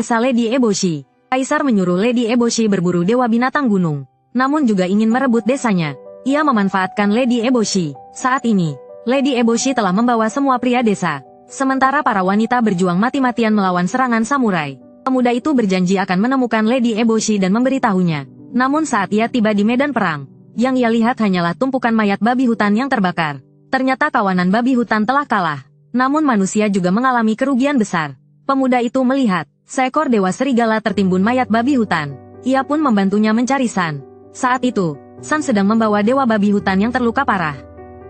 Desa Lady Eboshi. Kaisar menyuruh Lady Eboshi berburu Dewa Binatang Gunung. Namun juga ingin merebut desanya. Ia memanfaatkan Lady Eboshi. Saat ini, Lady Eboshi telah membawa semua pria desa. Sementara para wanita berjuang mati-matian melawan serangan samurai. Pemuda itu berjanji akan menemukan Lady Eboshi dan memberitahunya. Namun saat ia tiba di medan perang, yang ia lihat hanyalah tumpukan mayat babi hutan yang terbakar. Ternyata kawanan babi hutan telah kalah. Namun manusia juga mengalami kerugian besar. Pemuda itu melihat seekor dewa serigala tertimbun mayat babi hutan. Ia pun membantunya mencari San. Saat itu, San sedang membawa dewa babi hutan yang terluka parah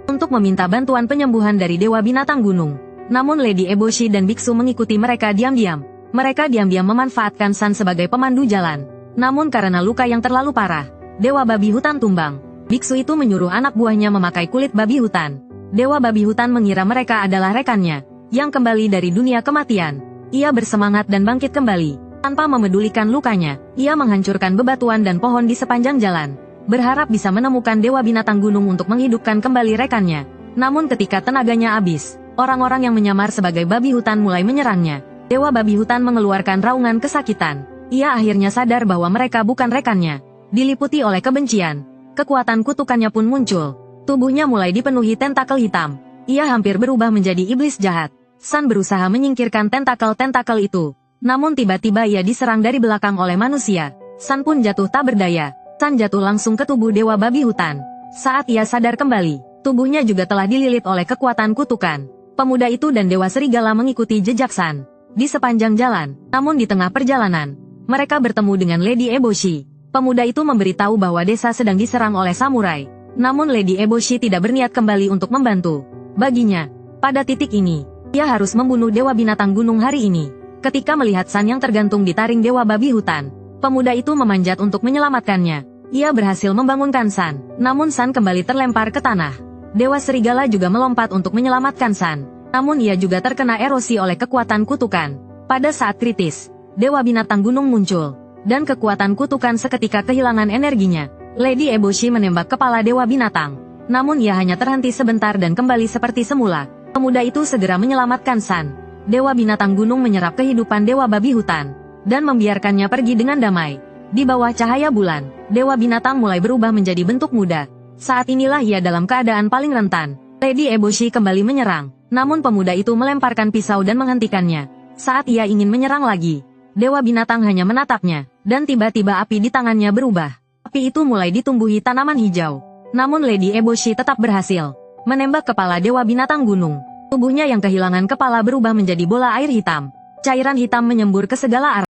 untuk meminta bantuan penyembuhan dari dewa binatang gunung. Namun Lady Eboshi dan biksu mengikuti mereka diam-diam. Mereka diam-diam memanfaatkan San sebagai pemandu jalan. Namun karena luka yang terlalu parah, dewa babi hutan tumbang. Biksu itu menyuruh anak buahnya memakai kulit babi hutan. Dewa babi hutan mengira mereka adalah rekannya, yang kembali dari dunia kematian. Ia bersemangat dan bangkit kembali. Tanpa memedulikan lukanya, ia menghancurkan bebatuan dan pohon di sepanjang jalan. Berharap bisa menemukan dewa binatang gunung untuk menghidupkan kembali rekannya. Namun ketika tenaganya habis, orang-orang yang menyamar sebagai babi hutan mulai menyerangnya. Dewa babi hutan mengeluarkan raungan kesakitan. Ia akhirnya sadar bahwa mereka bukan rekannya. Diliputi oleh kebencian, kekuatan kutukannya pun muncul. Tubuhnya mulai dipenuhi tentakel hitam. Ia hampir berubah menjadi iblis jahat. San berusaha menyingkirkan tentakel-tentakel itu. Namun tiba-tiba ia diserang dari belakang oleh manusia. San pun jatuh tak berdaya. San jatuh langsung ke tubuh dewa babi hutan. Saat ia sadar kembali, tubuhnya juga telah dililit oleh kekuatan kutukan. Pemuda itu dan dewa serigala mengikuti jejak San di sepanjang jalan. Namun di tengah perjalanan, mereka bertemu dengan Lady Eboshi. Pemuda itu memberitahu bahwa desa sedang diserang oleh samurai. Namun Lady Eboshi tidak berniat kembali untuk membantu. Baginya, pada titik ini, ia harus membunuh dewa binatang gunung hari ini. Ketika melihat San yang tergantung di taring dewa babi hutan, pemuda itu memanjat untuk menyelamatkannya. Ia berhasil membangunkan San, namun San kembali terlempar ke tanah. Dewa serigala juga melompat untuk menyelamatkan San. Namun ia juga terkena erosi oleh kekuatan kutukan. Pada saat kritis, dewa binatang gunung muncul, dan kekuatan kutukan seketika kehilangan energinya. Lady Eboshi menembak kepala dewa binatang. Namun ia hanya terhenti sebentar dan kembali seperti semula. Pemuda itu segera menyelamatkan San. Dewa binatang gunung menyerap kehidupan dewa babi hutan, dan membiarkannya pergi dengan damai. Di bawah cahaya bulan, dewa binatang mulai berubah menjadi bentuk muda. Saat inilah ia dalam keadaan paling rentan. Lady Eboshi kembali menyerang. Namun pemuda itu melemparkan pisau dan menghentikannya. Saat ia ingin menyerang lagi, dewa binatang hanya menatapnya, dan tiba-tiba api di tangannya berubah. Api itu mulai ditumbuhi tanaman hijau. Namun Lady Eboshi tetap berhasil menembak kepala dewa binatang gunung. Tubuhnya yang kehilangan kepala berubah menjadi bola air hitam. Cairan hitam menyembur ke segala arah.